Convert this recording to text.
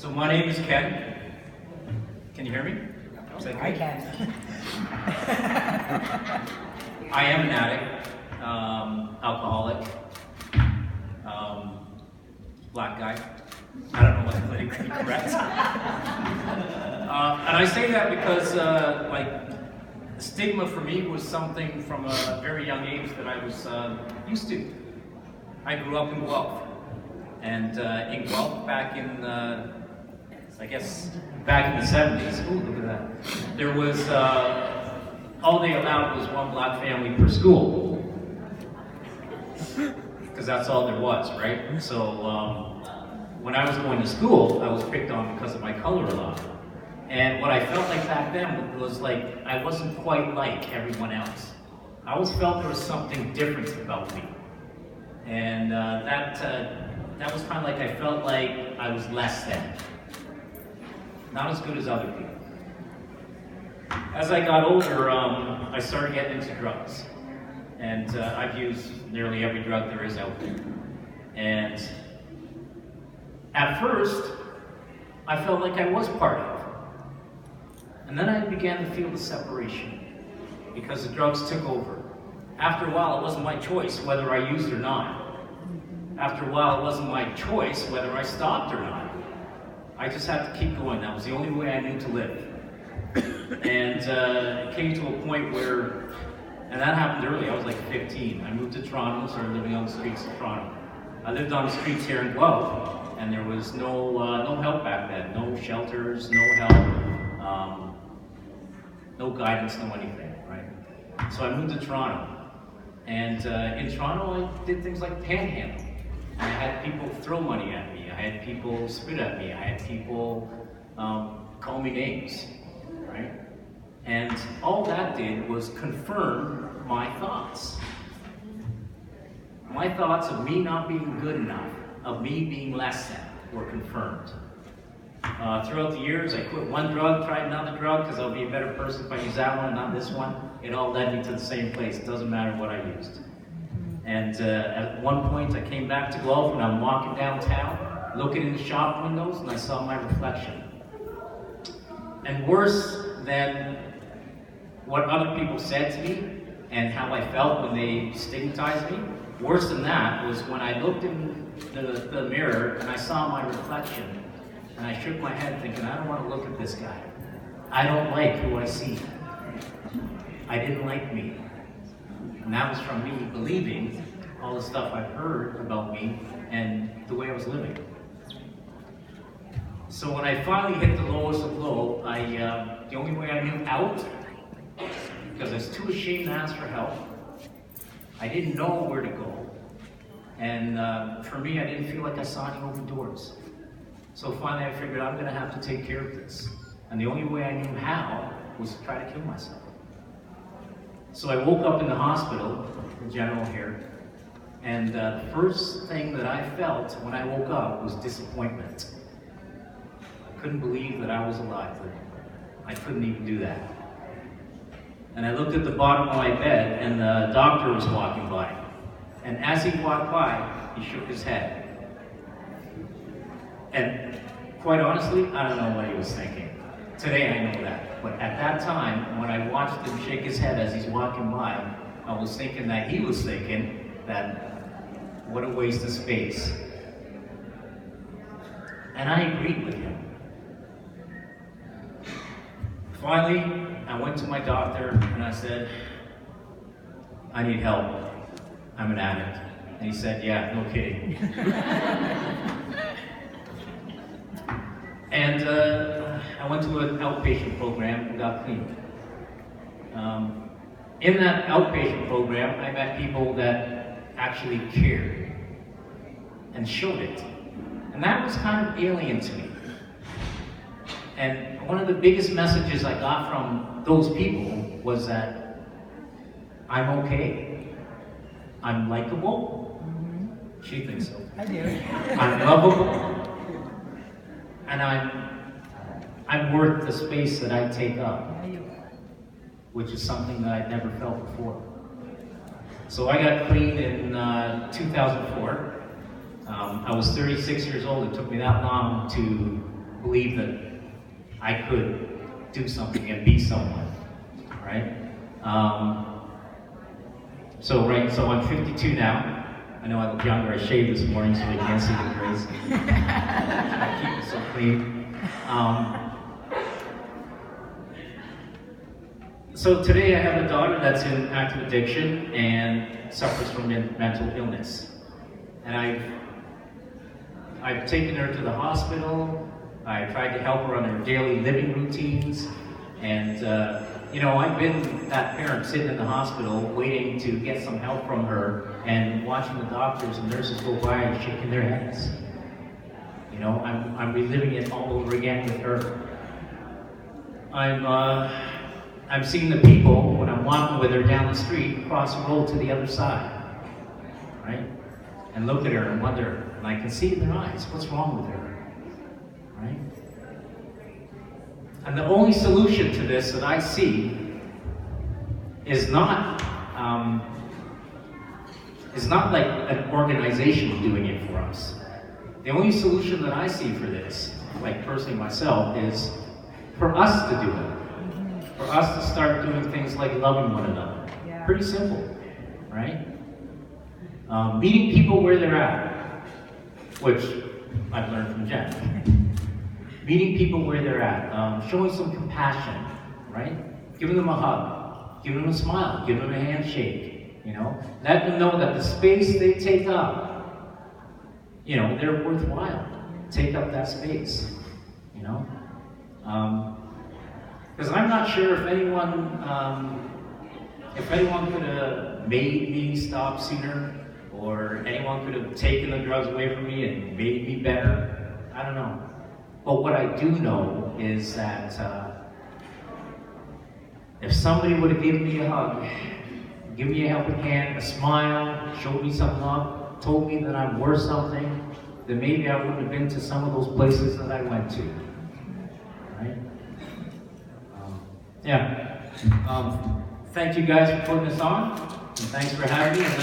So my name is Ken. Can you hear me? I can. I am an addict, alcoholic, black guy. I don't know what's politically correct. And I say that because stigma for me was something from a very young age that I was used to. I grew up in Guelph. And in Guelph, back in, I guess, back in the 70s, ooh, look at that, there was, all they allowed was one black family per school. Because that's all there was, right? So when I was going to school, I was picked on because of my color a lot. And what I felt like back then was like, I wasn't quite like everyone else. I always felt there was something different about me. And that was kind of like I felt like I was less than. Not as good as other people. As I got older, I started getting into drugs. And I've used nearly every drug there is out there. And at first, I felt like I was part of. And then I began to feel the separation because the drugs took over. After a while, it wasn't my choice whether I used or not. After a while, it wasn't my choice whether I stopped or not. I just had to keep going. That was the only way I knew to live. And it came to a point where, and that happened early, I was like 15. I moved to Toronto and started living on the streets of Toronto. I lived on the streets here in Guelph, and there was no help back then. No shelters, no help, no guidance, no anything, right? So I moved to Toronto. And in Toronto, I did things like panhandle. I had people throw money at me. I had people spit at me. I had people call me names, right? And all that did was confirm my thoughts. My thoughts of me not being good enough, of me being less than, were confirmed. Throughout the years, I quit one drug, tried another drug, because I'll be a better person if I use that one and not this one. It all led me to the same place. It doesn't matter what I used. And at one point, I came back to Guelph and I'm walking downtown, looking in the shop windows, and I saw my reflection. And worse than what other people said to me and how I felt when they stigmatized me, worse than that was when I looked in the mirror and I saw my reflection, and I shook my head thinking, I don't want to look at this guy. I don't like who I see. I didn't like me. And that was from me believing all the stuff I've heard about me and the way I was living. So when I finally hit the lowest of low, the only way I knew out, because I was too ashamed to ask for help, I didn't know where to go. And for me, I didn't feel like I saw any open doors. So finally I figured I'm going to have to take care of this. And the only way I knew how was to try to kill myself. So I woke up in the hospital, the general here, and the first thing that I felt when I woke up was disappointment. I couldn't believe that I was alive. I couldn't even do that. And I looked at the bottom of my bed, and the doctor was walking by. And as he walked by, he shook his head. And quite honestly, I don't know what he was thinking. Today I know that. But at that time, when I watched him shake his head as he's walking by, I was thinking that he was thinking that, what a waste of space. And I agreed with him. Finally, I went to my doctor and I said, I need help. I'm an addict. And he said, yeah, no kidding. And I went to an outpatient program and got clean. In that outpatient program, I met people that actually cared and showed it. And that was kind of alien to me. And one of the biggest messages I got from those people was that I'm okay. I'm likable. She thinks so. I do. I'm lovable. And I'm worth the space that I take up, which is something that I'd never felt before. So I got clean in 2004. I was 36 years old. It took me that long to believe that I could do something and be someone, right? So I'm 52 now. I know I look younger. I shaved this morning so they can't see the grays. I keep it so clean. So today I have a daughter that's in active addiction and suffers from mental illness. And I've taken her to the hospital. I tried to help her on her daily living routines. And you know, I've been that parent sitting in the hospital waiting to get some help from her and watching the doctors and nurses go by and shaking their heads. You know, I'm reliving it all over again with her. I'm seeing the people when I'm walking with her down the street cross the road to the other side, right? And look at her and wonder, and I can see in their eyes, what's wrong with her, right? And the only solution to this that I see is not like an organization doing it for us. The only solution that I see for this, like personally myself, is for us to do it. For us to start doing things like loving one another. Yeah. Pretty simple, right? Meeting people where they're at, which I've learned from Jen. Meeting people where they're at, showing some compassion, right? Giving them a hug, giving them a smile, giving them a handshake, you know? Let them know that the space they take up, you know, they're worthwhile. Take up that space, you know? Because I'm not sure if anyone could have made me stop sooner, or anyone could have taken the drugs away from me and made me better. I don't know. But what I do know is that if somebody would have given me a hug, given me a helping hand, a smile, showed me some love, told me that I'm worth something, then maybe I wouldn't have been to some of those places that I went to. Right? Yeah. Thank you guys for putting this on, and thanks for having me. And